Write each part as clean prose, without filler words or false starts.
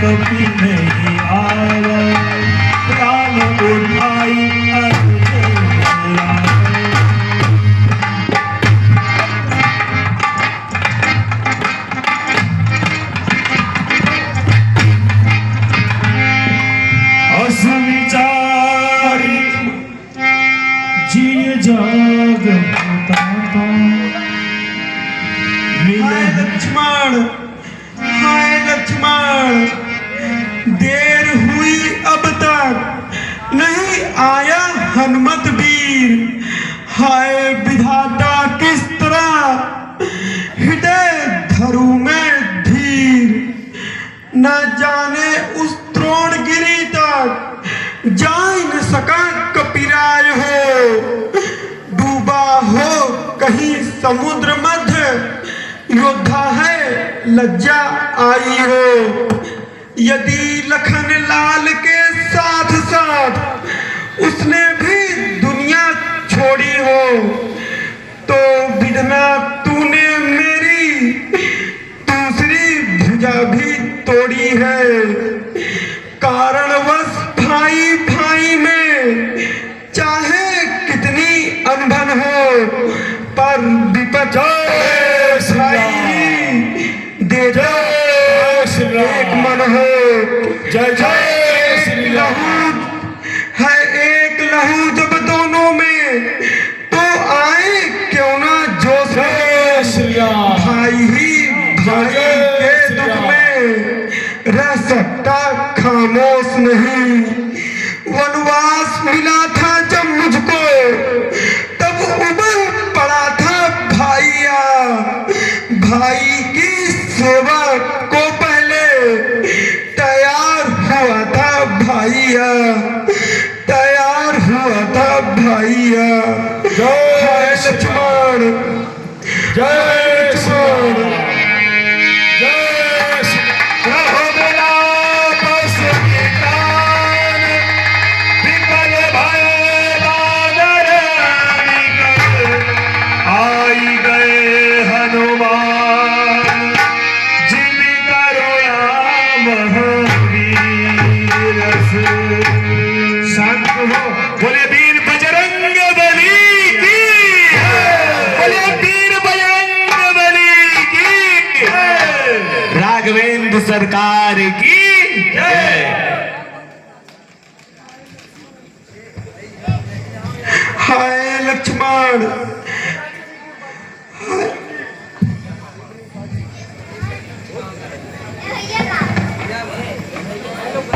कभी नहीं आया, प्राण उठाई असविचारी जिए जाग हाय लक्ष्मण, हाय लक्ष्मण, देर हुई अब तक नहीं आया हनुमत वीर। हाय विधाता किस तरह हृदय धरू में धीर, न जाने उस द्रोणगिरी तक जा न सका कपिराय हो, डूबा हो कहीं समुद्र मध्य योद्धा है लज्जा आई हो। यदि लखन लाल के साथ साथ उसने भी दुनिया छोड़ी हो, तो विधना तूने मेरी दूसरी भुजा भी तोड़ी है। कारणवश भाई भाई में चाहे कितनी अनबन हो, पर विपद दे दो एक मन हो। जय जय श्री राम। है एक लहू जब दोनों में, तो आए क्यों ना जोश में। भाई ही भाई के दुख में रह सकता खामोश नहीं। वनवास मिला था जब मुझको, तब उबल पड़ा था भाइया। भाई की सेवा को पहले तैयार हुआ था भाइया, तैयार हुआ था भाइया। जय लक्ष्मण, जय लक्ष्मण, राघवेंद्र सरकार की जय। हाय लक्ष्मण,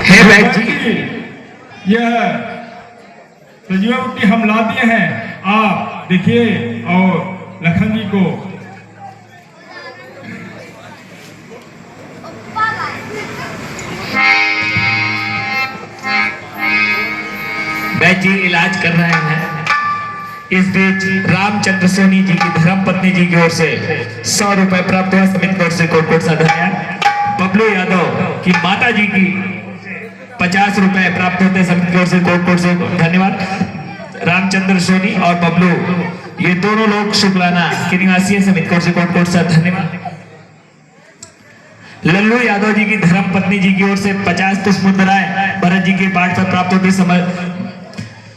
हे बैठ जी, यह सजीवा हम ला दिए हैं, आप देखिए और लखन जी को बैठ जी इलाज कर रहे हैं। इस बीच रामचंद्र सोनी जी की धर्म पत्नी जी की ओर से 100 रुपए प्राप्त हुआ। समित कोट से कोट सा धन्यवाद। बबलू यादव की माता जी की 50 रुपए प्राप्त होते समित की ओर से कोट से धन्यवाद। रामचंद्र सोनी और बबलू ये दोनों लोग शुक्लाना के निवासी है। समित कोट से कोट सा धन्यवाद। लल्लू यादव जी की धर्म पत्नी जी की ओर से 50 पुष्पराय भरत जी के पाठ पर प्राप्त होते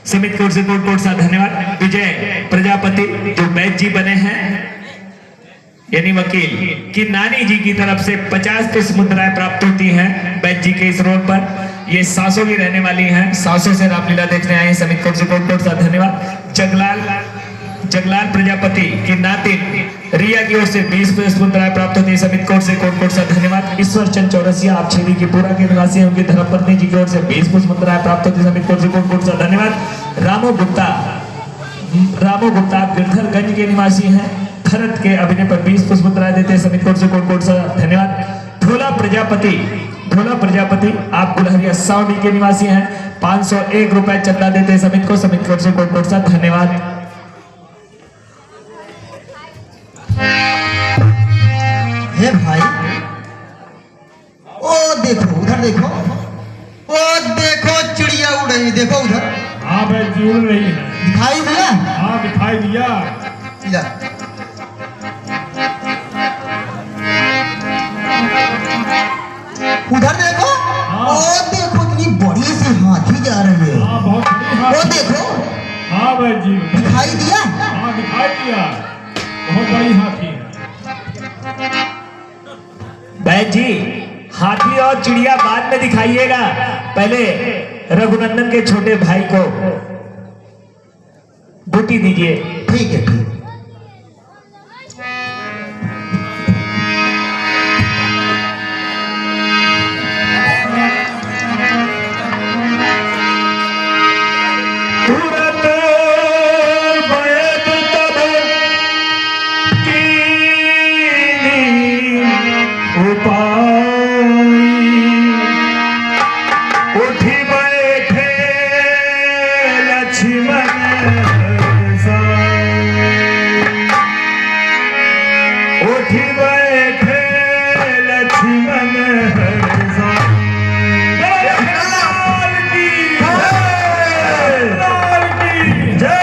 समित कोट से कोट सा धन्यवाद। विजय प्रजापति जो बैच जी बने हैं यानी वकील की नानी जी की तरफ से 50 पुष्पराय प्राप्त होती हैं बैच जी के इस रोड पर। ये सासों की रहने वाली हैं, सासों से रामलीला देखने आए हैं। समित कोट से कोट सा धन्यवाद। जगलाल प्रजापति की नातिन रिया की ओर से 20 पुष्पराय प्राप्त होती है। समित कोट से कोट सा धन्यवाद। ईश्वर चंद चौरसिया आप छेदी की पूरा के निवासी हैं, उनकी धर्मपत्नी जी की ओर से 20 पुष्पराय प्राप्त होती है। समित कोट से कोट सा धन्यवाद। रामो गुप्ता आप गिरधरगंज के निवासी हैं, भरत के अभिनय पर 20 पुष्पराय देते हैं। समित कोट से कोट सा धन्यवाद। भोला प्रजापति आप गुलहरिया सावनी के निवासी हैं, 501 रुपए चंदा देते हैं समित को। समित कोट से कोट सा धन्यवाद। हे भाई, ओ देखो उधर देखो, ओ देखो चिड़िया उड़ रही, देखो उधर। हाँ भाई जी उड़ रही है। दिखाई दिया? हाँ दिखाई दिया। उधर देखो बैद जी, हाथी और चिड़िया बाद में दिखाइएगा, पहले रघुनंदन के छोटे भाई को बूटी दीजिए। ठीक है, ठीक है। तुरंत बैद तब कीनी उपाय, उठी बैठे लक्ष्मण साई, उठी बैठे लक्ष्मण साई। लाल की लाल की जय।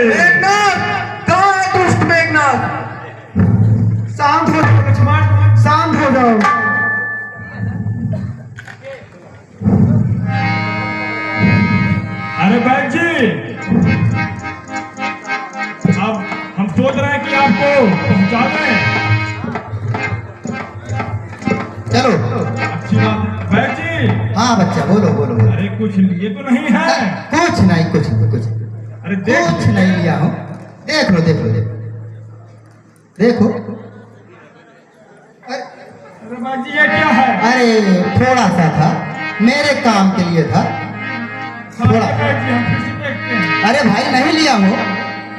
मेघनाथ, कहाँ है दुष्ट मेघनाथ? शांत हो जाओ लक्ष्मण, शांत हो जाओ। अरे बैद जी, अब हम सोच रहे हैं कि आपको पहुंचा दें। चलो। अच्छी बात है बैद जी। हाँ बच्चा, बोलो बोलो बोलो। अरे कुछ लिए तो नहीं है? कुछ नहीं, कुछ नहीं, कुछ अरे देख कुछ नहीं लिया हूँ। देख लो, देख लो, देखो देखो। अरे बैद जी, ये क्या है? अरे थोड़ा सा था, मेरे काम के लिए था। थोड़ा। बैद जी, हम फिर से देखते हैं। अरे भाई नहीं लिया हूँ,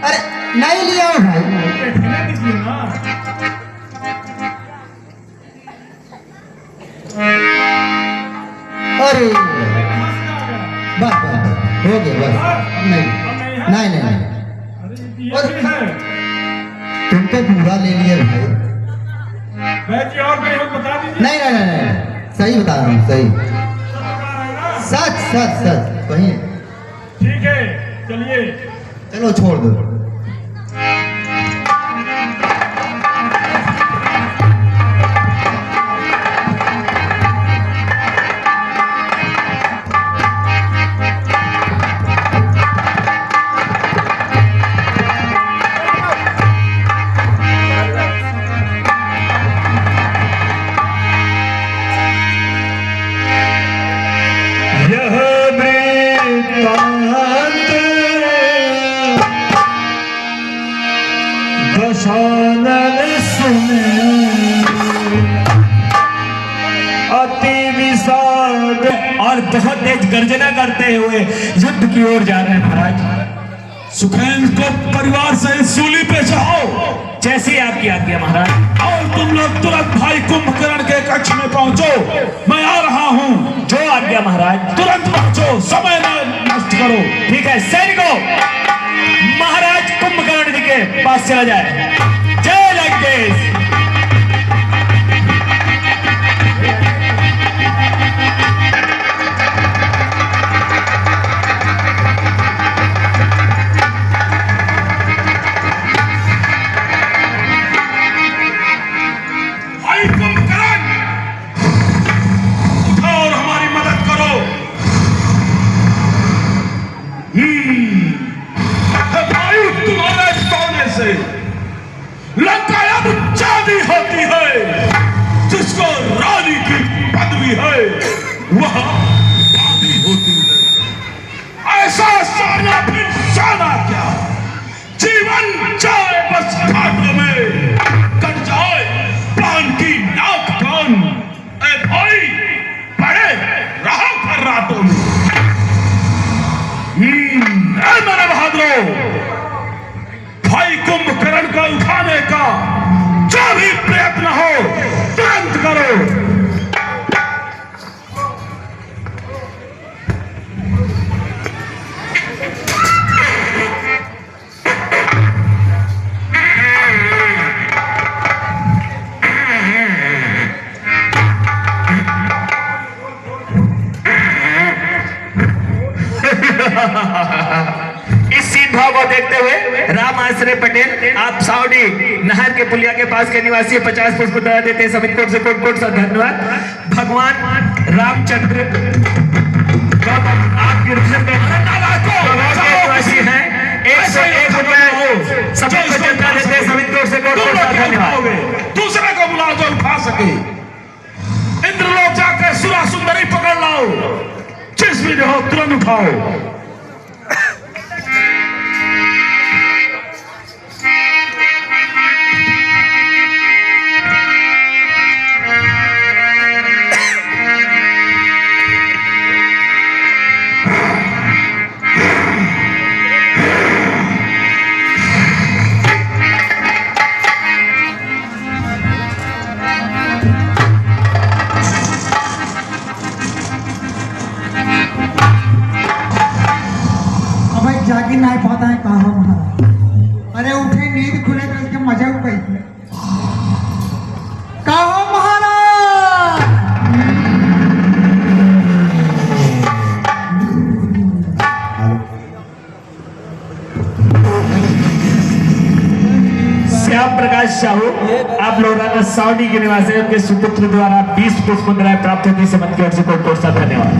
अरे नहीं लिया हूँ भाई। देखने दीजिए ना। अरे कहाँ से आ गया? बस बस हो गया, बस नहीं नहीं नहीं नहीं। अरे ये भी है। तुम तो पूरा ले लिए भाई। बैद जी, और कहीं हम बता दीजिए। नहीं नहीं नहीं नहीं, सही बता रहा हूँ, सही सब बता रहे हैं ना? सच सच सच कहीं। ठीक है, चलिए। चलो छोड़ दो। यह वृत्तांत दशानन सुने, अति विषाद और बहुत तेज गर्जना करते हुए युद्ध की ओर जा रहे हैं महाराज। सुखेन को परिवार से सूली पे जाओ जैसी आपकी आज्ञा महाराज। और तुम लोग तुरंत भाई कुंभकर्ण के कक्ष में पहुंचो। मैं आ रहा हूं। जो आज्ञा महाराज। तुरंत पहुंचो, समय न नष्ट करो। ठीक है सैनिकों, महाराज कुंभकर्ण जी के पास चला जाए। जय लंकेश। भाई कुंभकर्ण, उठाओ और हमारी मदद करो। भाई, तुम्हारे सोने से लंका अब चांदी होती है। जिसको रानी की पदवी है वह आदि होती है। ऐसा साना फिर साना क्या, जीवन जाए बस घाटों में, कट जाए प्राण की नाक कान। ए भाई, पड़े रहो फिर रातों में। ए मेरे बहादुरों, भाई कुंभकर्ण को उठाने का जो भी प्रयत्न हो तुरंत करो। इस सीन भाव को देखते हुए राम आश्रय पटेल, आप साउडी नहर के पुलिया के पास के निवासी 50 पुष्प दया देते हैं। समित कोट से कोट कोट सा धन्यवाद। भगवान रामचंद्र आप गिरधर के निवासी हैं। 101 रुपए समित को जनता देते हैं। समित कोट से कोट कोट सा धन्यवाद। दूसरे को बुलाओ जो उठा सके। दिखाओ। जागी नहीं पाता है कहा महाराज। अरे उठे नींद खुले तो इसके मजा उपाई कहा महाराज। श्याम प्रकाश साहू आप लोग सावनी के निवासी उनके सुपुत्र द्वारा 20 पुष्प मुद्राएं प्राप्त होती समझ की ओर से बहुत सा धन्यवाद।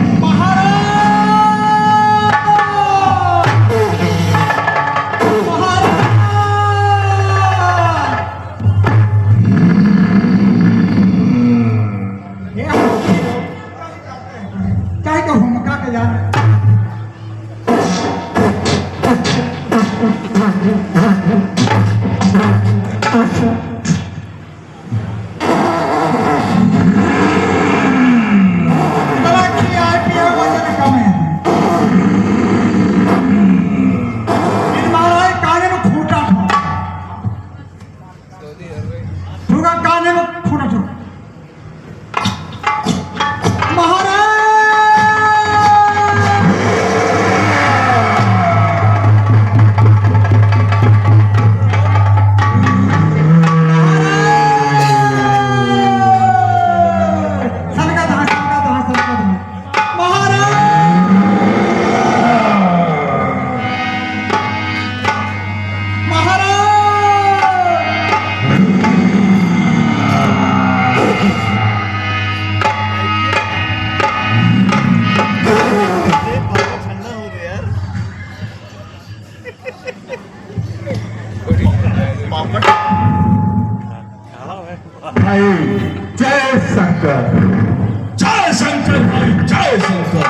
जय शंकर भाई, जय शंकर।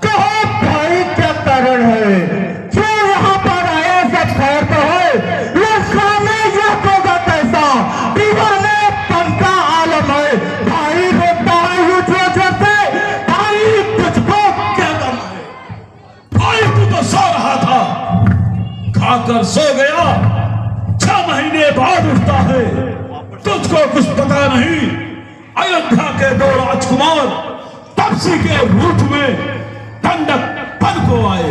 कहो भाई क्या कारण है जो यहाँ पर आया? सब खैर तो है? लखने यह होगा कैसा दीवाने पंखा आलम है। भाई रोता है ऊंचे से, भाई तुझको क्या गम है? भाई तू तो सो रहा था, खाकर सो गया, 6 महीने बाद उठता है। तुझको कुछ पता नहीं, अयोध्या के 2 राजकुमार तपसी के रूप में दंडक बन को आए।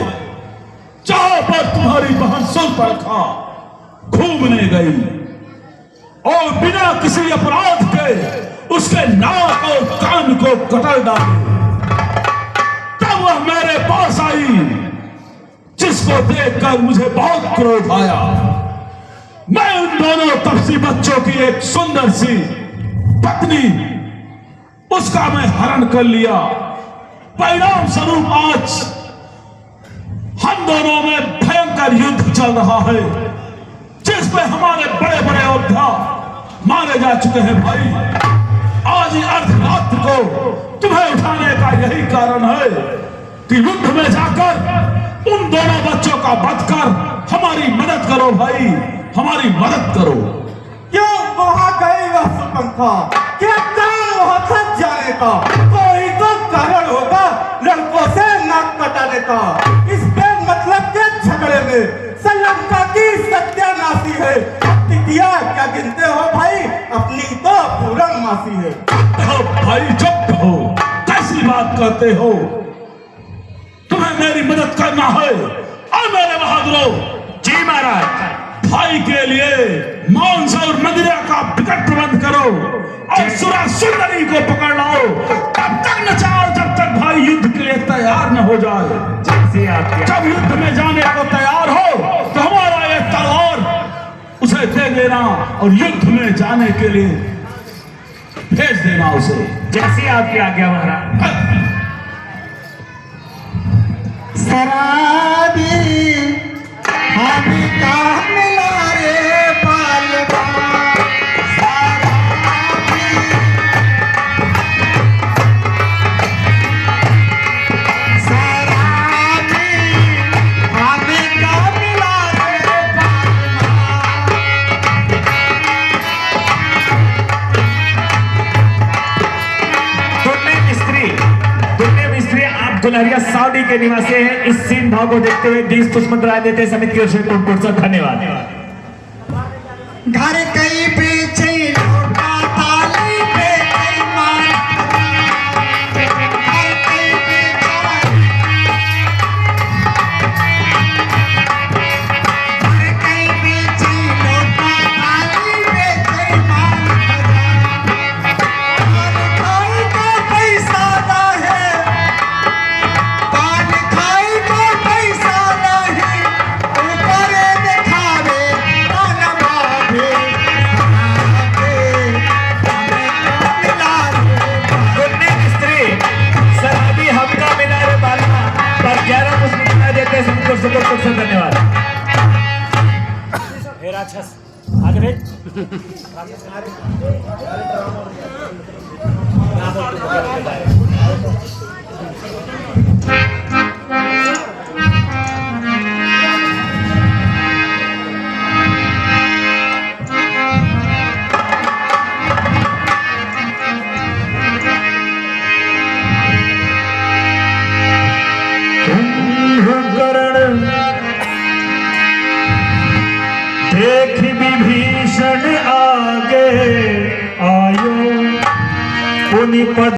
जहां पर तुम्हारी बहन सुर्पणखा घूमने गई और बिना किसी अपराध के उसके नाक और कान को कतर डाले, तब वह मेरे पास आई, जिसको देखकर मुझे बहुत क्रोध आया। मैं उन दोनों तपसी बच्चों की एक सुंदर सी पत्नी, उसका मैं हरण कर लिया। परिणाम स्वरूप आज हम दोनों में भयंकर युद्ध चल रहा है, जिसमें हमारे बड़े बड़े योद्धा मारे जा चुके हैं। भाई आज अर्धरात्र को तुम्हें उठाने का यही कारण है कि युद्ध में जाकर उन दोनों बच्चों का वध कर हमारी मदद करो। भाई हमारी मदद करो। क्यों वहां गई वह सुर्पणखा? क्या कारण वहां थक जाने का? कोई तो कारण होगा लड़कों से नाक कटाने का। इस मतलब के झगड़े में श्रीलंका की सत्यानाशी है। तिथिया क्या गिनते हो भाई? अपनी तो पूर्णमासी है। भाई चुप हो, कैसी बात करते हो? तुम्हें मेरी मदद करना है और मेरे बहादुरों। जी महाराज। भाई के लिए मांस और मदिरा का विकट प्रबंध करो और सुरा सुंदरी को पकड़ लाओ। तब तक नचाओ जब तक भाई युद्ध के लिए तैयार न हो जाए। जब युद्ध में जाने को तैयार हो तो हमारा ये तलवार उसे दे देना और युद्ध में जाने के लिए भेज देना उसे। जैसी आपकी आज्ञा महाराज। शराबी हम का मिला रे बालबा। शराबी गुलहरिया साउदी के निवासी हैं। इस सीन भाव को देखते हुए 20 पुष्प मुद्राएं देते समिति की ओर से कोट से धन्यवाद। घर कई पीछे लौटा ताली पे कई मार घर कई पीछे लौटा ताली पे कई मार पान खाई को पैसा ना है पान खाई को पैसा नहीं ऊपर दिखावे पान बाबे गुन्ने की स्त्री शराबी हमका मिला रे बाला पर 11 पुष्प मुद्राएं देते समिति की ओर से कोट से धन्यवाद। आगे भेज कुंभकर्ण देख विभीषण आगे आयो उन्हीं पद